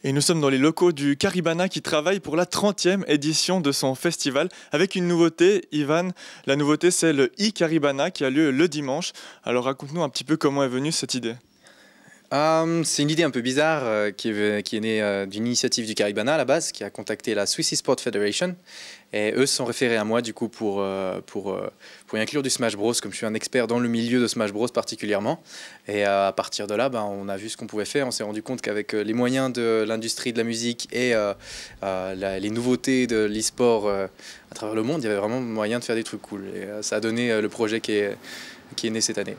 Et nous sommes dans les locaux du Caribana qui travaille pour la 30e édition de son festival avec une nouveauté, Ivan. La nouveauté, c'est le e-Caribana qui a lieu le dimanche. Alors raconte-nous un petit peu comment est venue cette idée. C'est une idée un peu bizarre qui est née d'une initiative du Caribana à la base, qui a contacté la Swiss Sport Federation. Et eux se sont référés à moi du coup pour y inclure du Smash Bros, comme je suis un expert dans le milieu de Smash Bros particulièrement. Et à partir de là, on a vu ce qu'on pouvait faire. On s'est rendu compte qu'avec les moyens de l'industrie de la musique et les nouveautés de l'e-sport à travers le monde, il y avait vraiment moyen de faire des trucs cool. Et ça a donné le projet qui est né cette année.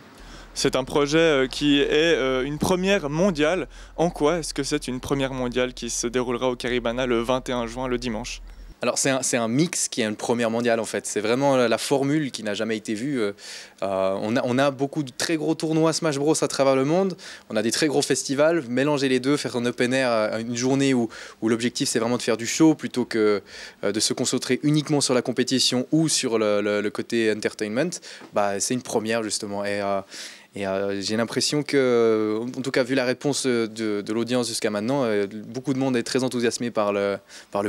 C'est un projet qui est une première mondiale. En quoi est-ce que c'est une première mondiale qui se déroulera au Caribana le 21 juin, le dimanche ? Alors c'est un mix qui est une première mondiale en fait. C'est vraiment la formule qui n'a jamais été vue. On a beaucoup de très gros tournois Smash Bros à travers le monde. On a des très gros festivals. Mélanger les deux, faire un open air, une journée où l'objectif c'est vraiment de faire du show plutôt que de se concentrer uniquement sur la compétition ou sur le côté entertainment, c'est une première justement. Et j'ai l'impression que, en tout cas vu la réponse de l'audience jusqu'à maintenant, beaucoup de monde est très enthousiasmé par le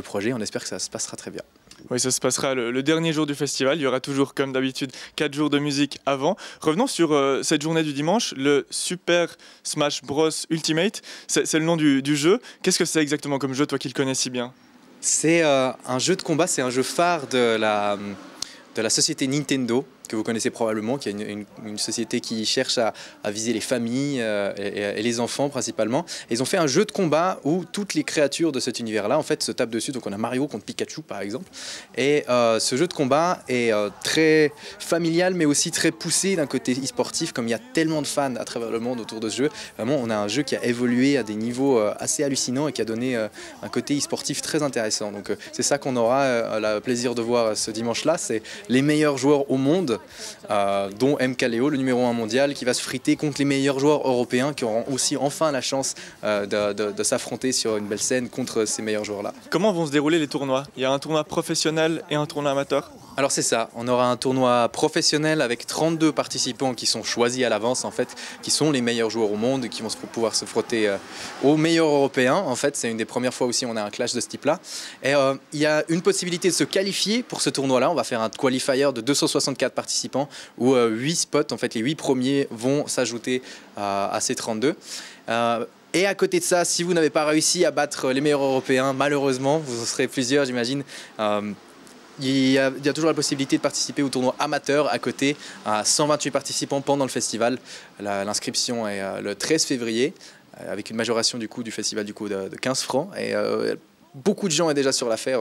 projet. On espère que ça se passera très bien. Oui, ça se passera le dernier jour du festival. Il y aura toujours, comme d'habitude, 4 jours de musique avant. Revenons sur cette journée du dimanche, le Super Smash Bros Ultimate. C'est le nom du jeu. Qu'est-ce que c'est exactement comme jeu, toi qui le connais si bien ? C'est un jeu de combat, c'est un jeu phare de la société Nintendo, que vous connaissez probablement, qui est une société qui cherche à viser les familles et les enfants principalement. Et ils ont fait un jeu de combat où toutes les créatures de cet univers-là en fait se tapent dessus. Donc on a Mario contre Pikachu par exemple. Et ce jeu de combat est très familial mais aussi très poussé d'un côté e-sportif, comme il y a tellement de fans à travers le monde autour de ce jeu. Vraiment on a un jeu qui a évolué à des niveaux assez hallucinants et qui a donné un côté e-sportif très intéressant. Donc c'est ça qu'on aura le plaisir de voir ce dimanche-là. C'est les meilleurs joueurs au monde, dont MKLeo, le numéro 1 mondial, qui va se friter contre les meilleurs joueurs européens qui auront aussi enfin la chance de s'affronter sur une belle scène contre ces meilleurs joueurs-là. Comment vont se dérouler les tournois ? Il y a un tournoi professionnel et un tournoi amateur ? Alors c'est ça, on aura un tournoi professionnel avec 32 participants qui sont choisis à l'avance en fait, qui sont les meilleurs joueurs au monde, qui vont pouvoir se frotter aux meilleurs européens. En fait, c'est une des premières fois aussi où on a un clash de ce type-là. Et il y a une possibilité de se qualifier pour ce tournoi-là. On va faire un qualifier de 264 participants où 8 spots, en fait les 8 premiers vont s'ajouter à ces 32. Et à côté de ça, si vous n'avez pas réussi à battre les meilleurs européens, malheureusement, vous en serez plusieurs j'imagine, il y a toujours la possibilité de participer au tournoi amateur à côté, à 128 participants pendant le festival. L'inscription est le 13 février, avec une majoration du festival de 15 francs. Et beaucoup de gens sont déjà sur l'affaire.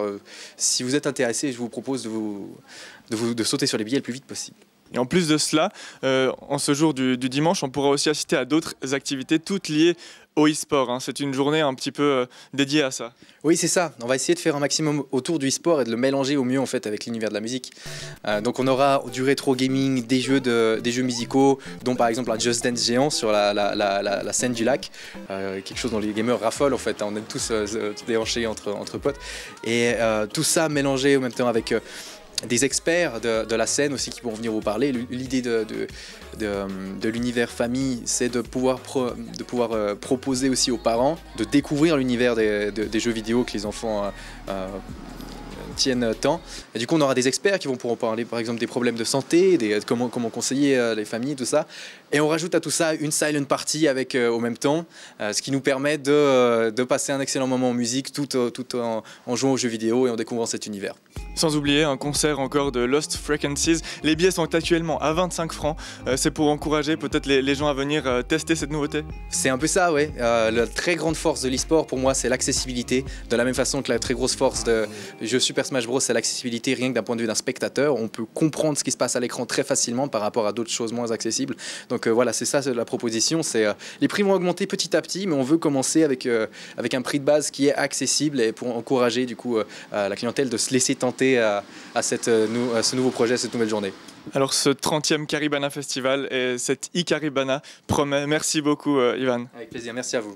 Si vous êtes intéressé, je vous propose de sauter sur les billets le plus vite possible. Et en plus de cela, en ce jour du dimanche, on pourra aussi assister à d'autres activités, toutes liées au e-sport. C'est une journée un petit peu dédiée à ça. Oui, c'est ça. On va essayer de faire un maximum autour du e-sport et de le mélanger au mieux en fait avec l'univers de la musique. Donc on aura du rétro gaming, des jeux musicaux, dont par exemple un Just Dance géant sur la scène du lac, quelque chose dont les gamers raffolent en fait. On aime tous déhancher entre potes. Et tout ça mélangé en même temps avec des experts de la scène aussi qui vont venir vous parler. L'idée de l'univers famille, c'est de pouvoir proposer aussi aux parents de découvrir l'univers des jeux vidéo que les enfants tiennent tant. Et du coup, on aura des experts qui vont pouvoir parler par exemple des problèmes de santé, comment conseiller les familles, tout ça. Et on rajoute à tout ça une silent party avec au même temps, ce qui nous permet de passer un excellent moment en musique tout en jouant aux jeux vidéo et en découvrant cet univers. Sans oublier un concert encore de Lost Frequencies. Les billets sont actuellement à 25 francs. C'est pour encourager peut-être les gens à venir tester cette nouveauté. C'est un peu ça, oui. La très grande force de l'e-sport pour moi, c'est l'accessibilité. De la même façon que la très grosse force du jeu Super Smash Bros, c'est l'accessibilité rien que d'un point de vue d'un spectateur. On peut comprendre ce qui se passe à l'écran très facilement par rapport à d'autres choses moins accessibles. Donc voilà, c'est ça la proposition. Les prix vont augmenter petit à petit, mais on veut commencer avec un prix de base qui est accessible et pour encourager du coup la clientèle de se laisser tenter à ce nouveau projet, à cette nouvelle journée. Alors ce 30e Caribana Festival et cet e-Caribana promet. Merci beaucoup Ivan. Avec plaisir, merci à vous.